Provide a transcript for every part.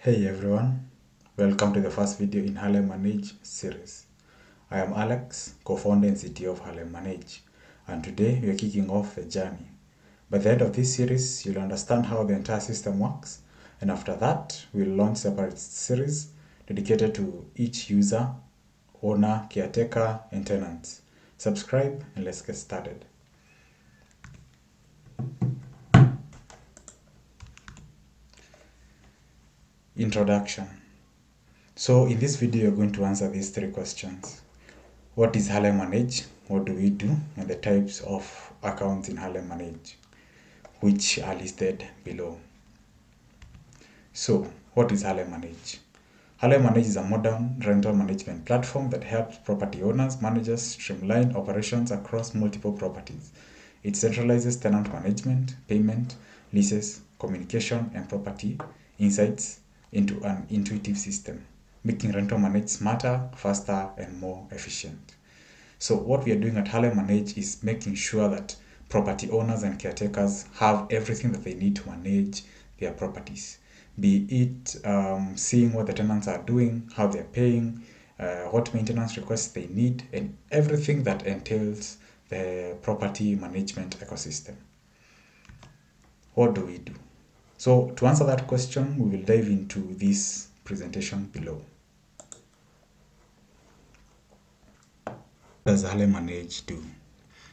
Hey everyone, welcome to the first video in Harlem Manage series. I am Alex, co-founder and CTO of Harlem Manage, and today we are kicking off the journey. By the end of this series, you'll understand how the entire system works, and after that, we'll launch separate series dedicated to each user, owner, caretaker, and tenants. Subscribe and let's get started. Introduction. So in this video, you're going to answer these three questions. What is Harlem Manage? What do we do? And the types of accounts in Harlem Manage, which are listed below. So, what is Harlem Manage? Harlem Manage is a modern rental management platform that helps property owners, managers streamline operations across multiple properties. It centralizes tenant management, payment, leases, communication, and property insights into an intuitive system, making rental management smarter, faster, and more efficient. So what we are doing at Harlem Manage is making sure that property owners and caretakers have everything that they need to manage their properties. Be it seeing what the tenants are doing, how they're paying, what maintenance requests they need, and everything that entails the property management ecosystem. What do we do? So to answer that question, we will dive into this presentation below. What does Harlem Manage do?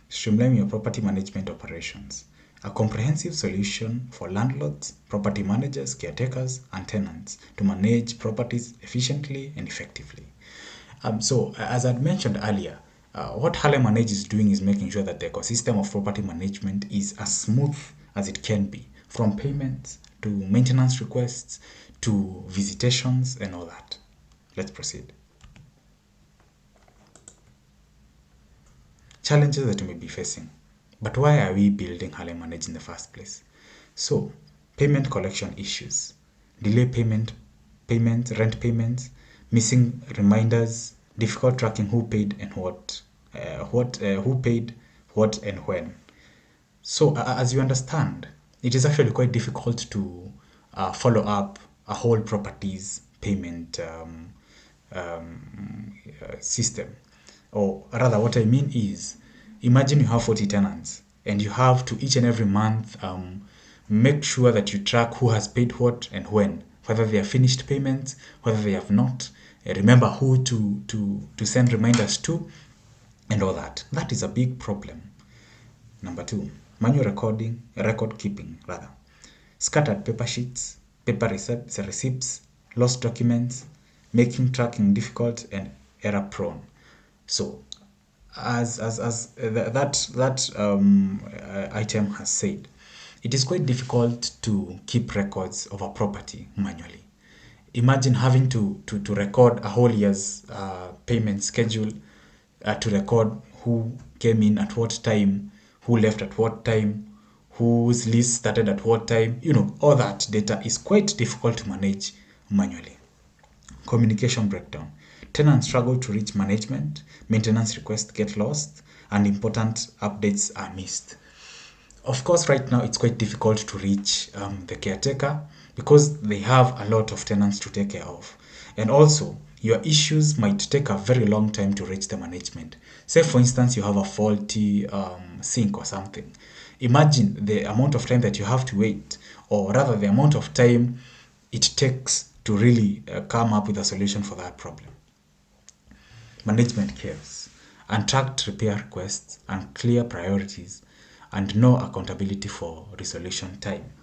Streamline your property management operations. A comprehensive solution for landlords, property managers, caretakers, and tenants to manage properties efficiently and effectively. So, as I'd mentioned earlier, what Harlem Manage is doing is making sure that the ecosystem of property management is as smooth as it can be, from payments to maintenance requests to visitations and all that. Let's proceed. Challenges that you may be facing. But why are we building Harlem Manage in the first place? So, payment collection issues, delay payments, rent payments, missing reminders, difficult tracking who paid and who paid what and when. So, as you understand, it is actually quite difficult to follow up a whole property's payment system. Or rather, what I mean is, imagine you have 40 tenants and you have to each and every month make sure that you track who has paid what and when, whether they have finished payments, whether they have not, remember who to send reminders to, and all that. That is a big problem. Number two, manual record keeping rather. Scattered paper sheets, paper receipts, lost documents, making tracking difficult and error prone. So, as that item has said, it is quite difficult to keep records of a property manually. Imagine having to record a whole year's payment schedule, to record who came in at what time, who left at what time, whose lease started at what time. All that data is quite difficult to manage manually. Communication breakdown. Tenants struggle to reach management, maintenance requests get lost, and important updates are missed. Of course, right now it's quite difficult to reach the caretaker because they have a lot of tenants to take care of. And also, your issues might take a very long time to reach the management. Say, for instance, you have a faulty sink or something. Imagine the amount of time that you have to wait, or rather, the amount of time it takes to really come up with a solution for that problem. Management chaos, untracked repair requests, unclear priorities, and no accountability for resolution time.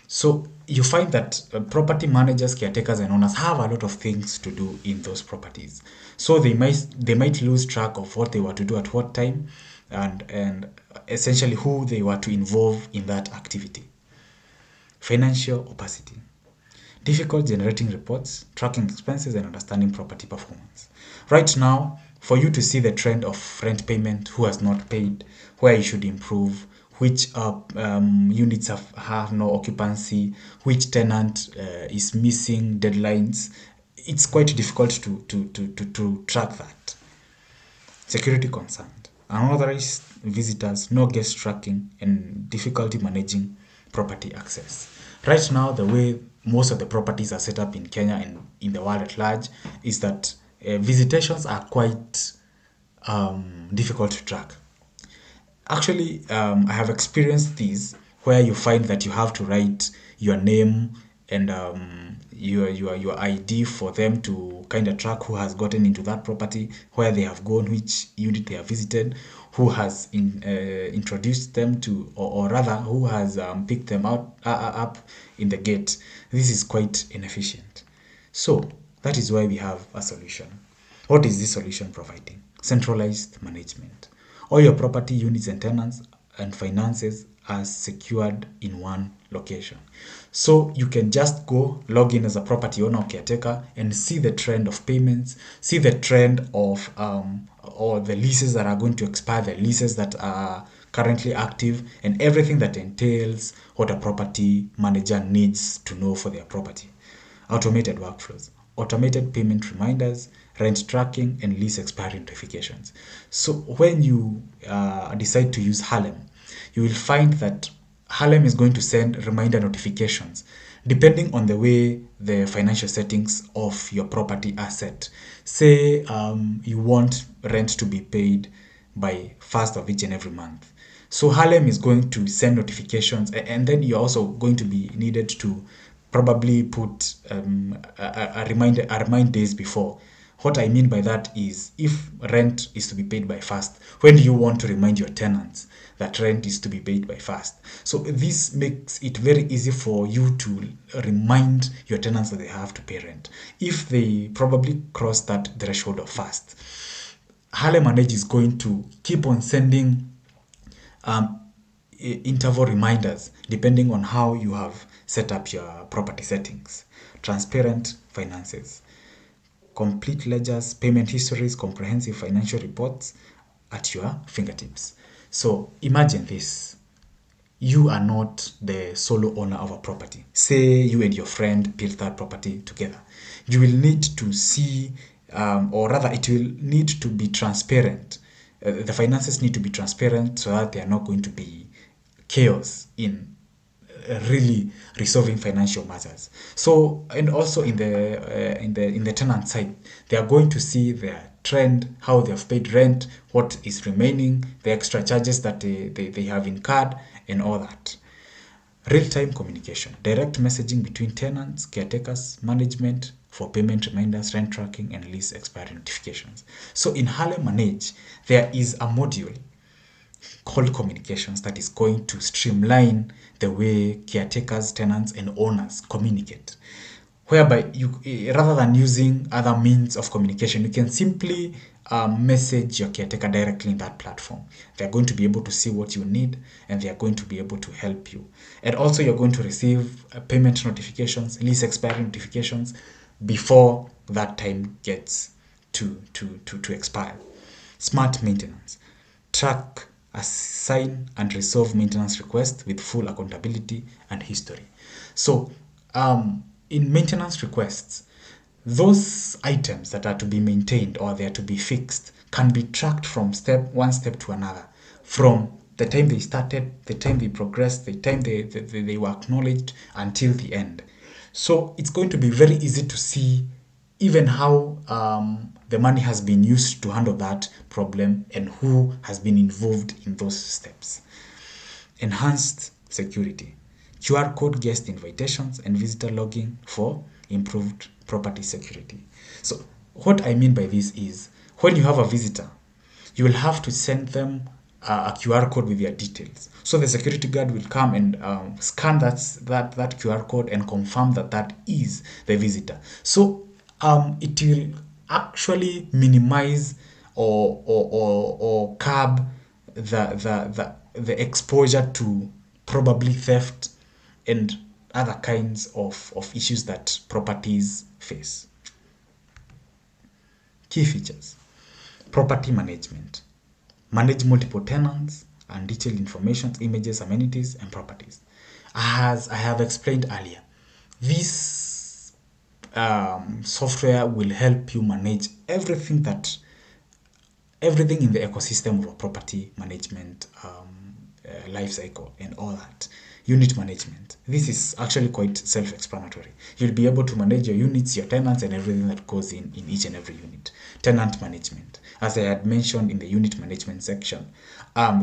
So you find that property managers, caretakers, and owners have a lot of things to do in those properties. So they might lose track of what they were to do at what time, and essentially who they were to involve in that activity. Financial opacity. Difficult generating reports, tracking expenses, and understanding property performance. Right now, for you to see the trend of rent payment, who has not paid, where you should improve, which units have no occupancy, which tenant is missing deadlines, it's quite difficult to track that. Security concern. Unauthorized visitors, no guest tracking, and difficulty managing property access. Right now, the way most of the properties are set up in Kenya and in the world at large is that visitations are quite difficult to track. Actually, I have experienced these where you find that you have to write your name and your ID for them to kind of track who has gotten into that property, where they have gone, which unit they have visited, who has introduced them to, or rather, who has picked them up in the gate. This is quite inefficient. So that is why we have a solution. What is this solution providing? Centralized management. All your property units and tenants and finances are secured in one location. So you can just go log in as a property owner or caretaker and see the trend of payments, see the trend of or the leases that are going to expire, the leases that are currently active, and everything that entails what a property manager needs to know for their property. Automated workflows, automated payment reminders, rent tracking, and lease expiry notifications. So when you decide to use Harlem, you will find that Harlem is going to send reminder notifications depending on the way the financial settings of your property are set. Say you want rent to be paid by first of each and every month. So Harlem is going to send notifications, and then you're also going to be needed to probably put a remind days before. What I mean by that is, if rent is to be paid by first, when do you want to remind your tenants that rent is to be paid by first? So this makes it very easy for you to remind your tenants that they have to pay rent if they probably cross that threshold of first. Harlem Manage is going to keep on sending um, interval reminders depending on how you have set up your property settings. Transparent finances, complete ledgers, payment histories, comprehensive financial reports at your fingertips. So imagine this. You are not the solo owner of a property. Say you and your friend built that property together. You will need to see, or rather, it will need to be transparent. The finances need to be transparent so that they are not going to be chaos in really resolving financial matters. So, and also in the tenant side, they are going to see their trend, how they have paid rent, what is remaining, the extra charges that they have incurred, and all that. Real-time communication, direct messaging between tenants, caretakers, management for payment reminders, rent tracking, and lease expiry notifications. So in Harlem Manage, there is a module called communications that is going to streamline the way caretakers, tenants, and owners communicate. Whereby you, rather than using other means of communication, you can simply message your caretaker directly in that platform. They are going to be able to see what you need, and they are going to be able to help you. And also, you're going to receive payment notifications, lease expiry notifications before that time gets to expire. Smart maintenance. Track, assign, and resolve maintenance requests with full accountability and history. So, in maintenance requests, those items that are to be maintained or they are to be fixed can be tracked from one step to another, from the time they started, the time they progressed, the time they were acknowledged until the end. So it's going to be very easy to see even how the money has been used to handle that problem and who has been involved in those steps. Enhanced security. QR code guest invitations and visitor logging for improved property security. So what I mean by this is, when you have a visitor, you will have to send them a QR code with their details. So the security guard will come and scan that QR code and confirm that that is the visitor. So it will actually minimize or curb the exposure to probably theft and other kinds of issues that properties face. Key features: property management. Manage multiple tenants and detailed information, images, amenities, and properties. As I have explained earlier, this software will help you manage everything in the ecosystem of a property management life cycle and all that. Unit management. This is actually quite self-explanatory. You'll be able to manage your units, your tenants, and everything that goes in each and every unit. Tenant management. As I had mentioned in the unit management section,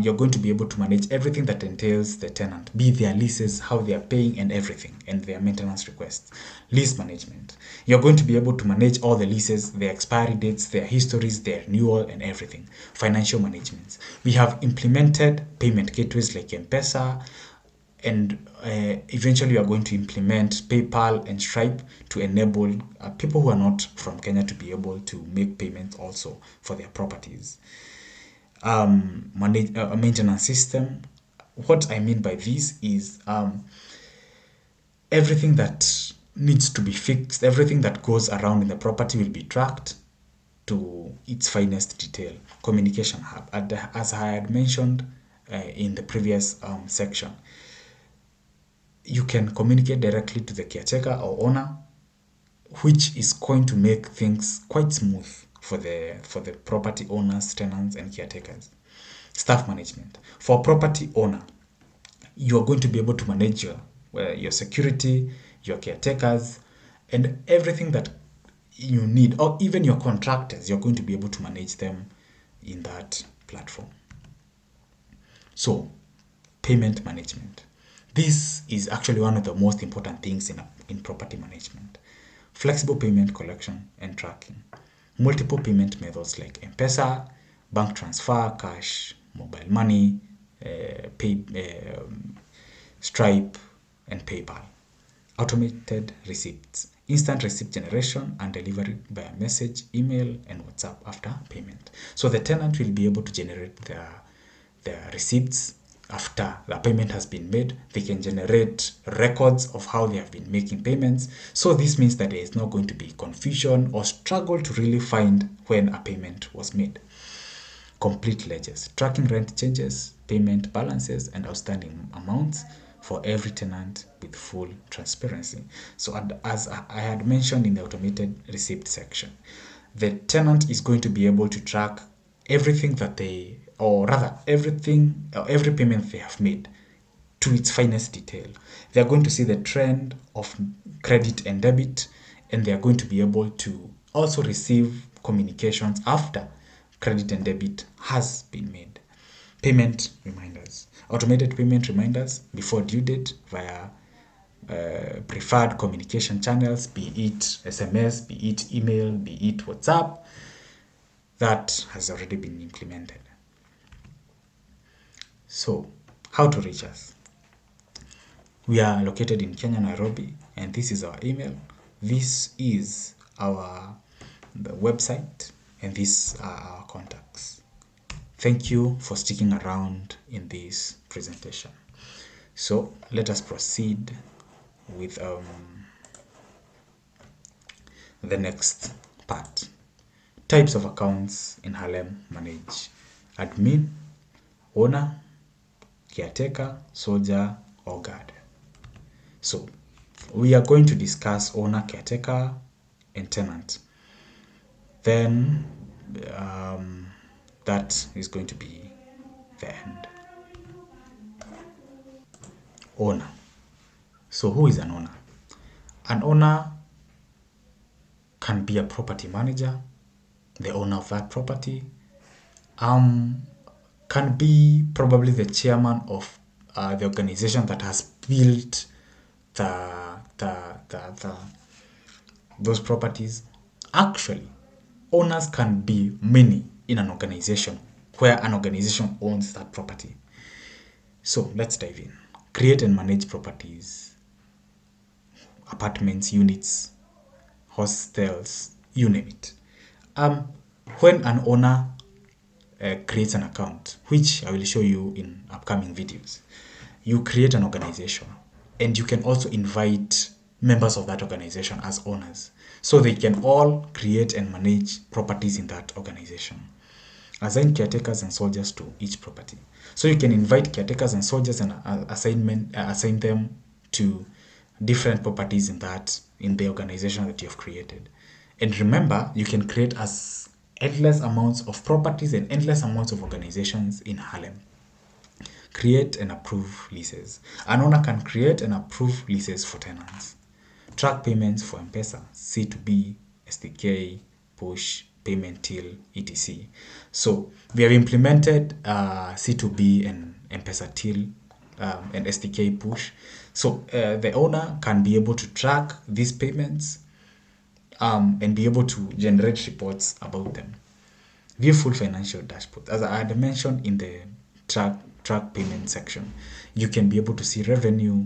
you're going to be able to manage everything that entails the tenant, be their leases, how they are paying, and everything, and their maintenance requests. Lease management. You're going to be able to manage all the leases, their expiry dates, their histories, their renewal, and everything. Financial management. We have implemented payment gateways like M-Pesa, and eventually we are going to implement PayPal and Stripe to enable people who are not from Kenya to be able to make payments also for their properties. A maintenance system. What I mean by this is everything that needs to be fixed, everything that goes around in the property will be tracked to its finest detail. Communication hub. As I had mentioned in the previous section, you can communicate directly to the caretaker or owner, which is going to make things quite smooth for the property owners, tenants, and caretakers. Staff management. For property owner, you are going to be able to manage your security, your caretakers, and everything that you need, or even your contractors, you're going to be able to manage them in that platform. So, payment management. This is actually one of the most important things in property management. Flexible payment collection and tracking. Multiple payment methods like M-Pesa, bank transfer, cash, mobile money, Stripe, and PayPal. Automated receipts. Instant receipt generation and delivery via message, email, and WhatsApp after payment. So the tenant will be able to generate their receipts after the payment has been made. They can generate records of how they have been making payments. So this means that there is not going to be confusion or struggle to really find when a payment was made. Complete ledgers, tracking rent changes, payment balances, and outstanding amounts for every tenant with full transparency. So as I had mentioned in the automated receipt section, the tenant is going to be able to track everything that they, or rather everything, or every payment they have made to its finest detail. They are going to see the trend of credit and debit, and they are going to be able to also receive communications after credit and debit has been made. Payment reminders. Automated payment reminders before due date via preferred communication channels, be it SMS, be it email, be it WhatsApp. That has already been implemented. So, how to reach us? We are located in Kenya, Nairobi, and this is our email. This is the website, and these are our contacts. Thank you for sticking around in this presentation. So let us proceed with the next part. Types of accounts in Harlem Manage. Admin, owner, caretaker, soldier, or guard. So we are going to discuss owner, caretaker, and tenant. Then that is going to be the end. Owner. So who is an owner? An owner can be a property manager, the owner of that property, can be probably the chairman of the organization that has built those properties. Actually, owners can be many in an organization where an organization owns that property. So let's dive in. Create and manage properties, apartments, units, hostels, you name it. When an owner creates an account, which I will show you in upcoming videos, you create an organization, and you can also invite members of that organization as owners, so they can all create and manage properties in that organization. Assign caretakers and soldiers to each property. So you can invite caretakers and soldiers and assign them to different properties in the organization that you have created. And remember, you can create as endless amounts of properties and endless amounts of organizations in Harlem. Create and approve leases. An owner can create and approve leases for tenants. Track payments for M-Pesa, C2B, SDK, push, payment till, etc. So we have implemented C2B and M-Pesa till and SDK push. So the owner can be able to track these payments and be able to generate reports about them. View full financial dashboard. As I had mentioned in the track payment section, you can be able to see revenue,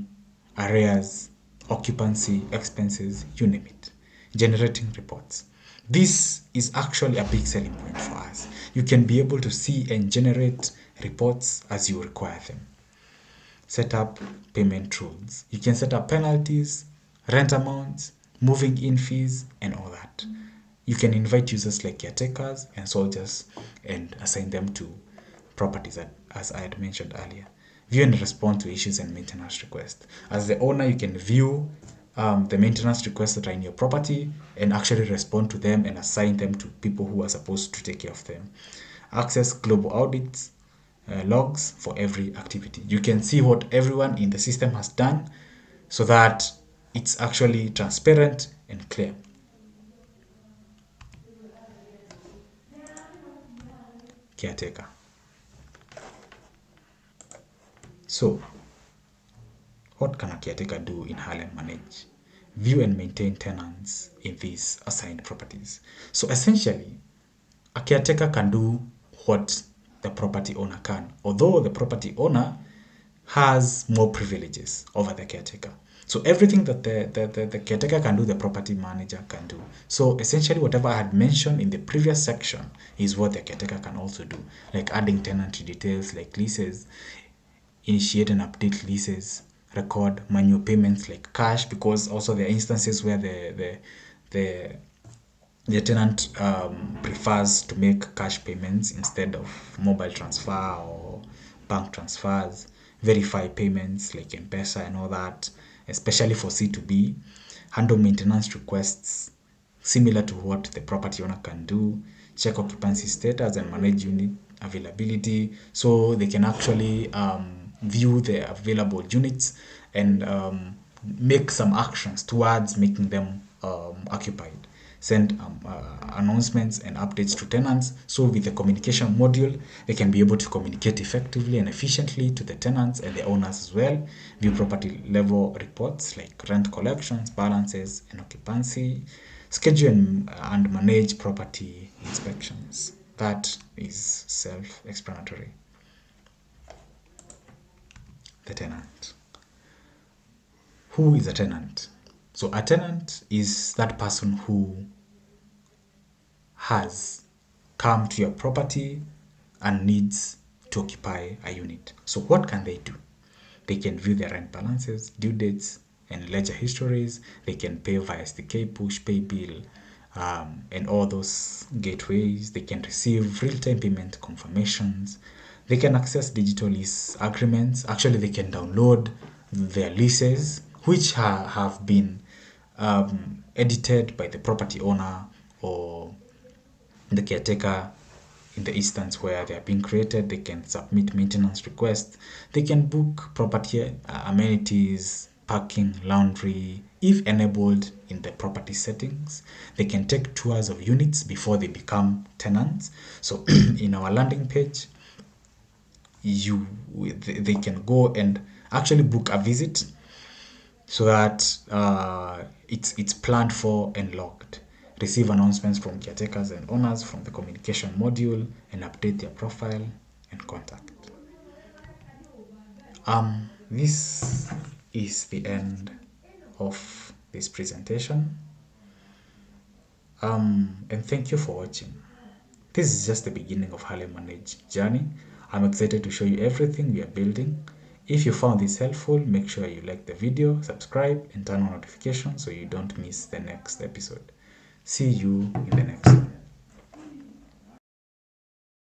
arrears, occupancy, expenses, you name it. Generating reports. This is actually a big selling point for us. You can be able to see and generate reports as you require them. Set up payment rules. You can set up penalties, rent amounts, moving in fees, and all that. You can invite users like caretakers and soldiers and assign them to properties as I had mentioned earlier. View and respond to issues and maintenance requests. As the owner, you can view the maintenance requests that are in your property and actually respond to them and assign them to people who are supposed to take care of them. Access global audits, logs for every activity. You can see what everyone in the system has done so that it's actually transparent and clear. Caretaker. So, what can a caretaker do in Harlem Manage? View and maintain tenants in these assigned properties. So essentially, a caretaker can do what the property owner can, although the property owner has more privileges over the caretaker. So everything that the caretaker can do, the property manager can do. So essentially whatever I had mentioned in the previous section is what the caretaker can also do, like adding tenant details like leases, initiate and update leases, record manual payments like cash, because also there are instances where the tenant prefers to make cash payments instead of mobile transfer or bank transfers. Verify payments like M-Pesa and all that, especially for C2B. Handle maintenance requests similar to what the property owner can do. Check occupancy status and manage unit availability, so they can actually view the available units and make some actions towards making them occupied. Send announcements and updates to tenants. So with the communication module, they can be able to communicate effectively and efficiently to the tenants and the owners as well. View property level reports like rent collections, balances, and occupancy. Schedule and manage property inspections. That is self-explanatory. The tenant. Who is a tenant? So a tenant is that person who has come to your property and needs to occupy a unit. So what can they do? They can view their rent balances, due dates, and ledger histories. They can pay via SDK, push, pay bill, and all those gateways. They can receive real-time payment confirmations. They can access digital lease agreements. Actually, they can download their leases, which have been edited by the property owner or the caretaker. In the instance where they are being created, they can submit maintenance requests. They can book property amenities, parking, laundry, if enabled in the property settings. They can take tours of units before they become tenants. So in our landing page, they can go and actually book a visit so that it's planned for and logged. Receive announcements from caretakers and owners from the communication module and update their profile and contact. This is the end of this presentation. And thank you for watching. This is just the beginning of Harlem Manage journey. I'm excited to show you everything we are building. If you found this helpful, make sure you like the video, subscribe, and turn on notifications so you don't miss the next episode. See you in the next one.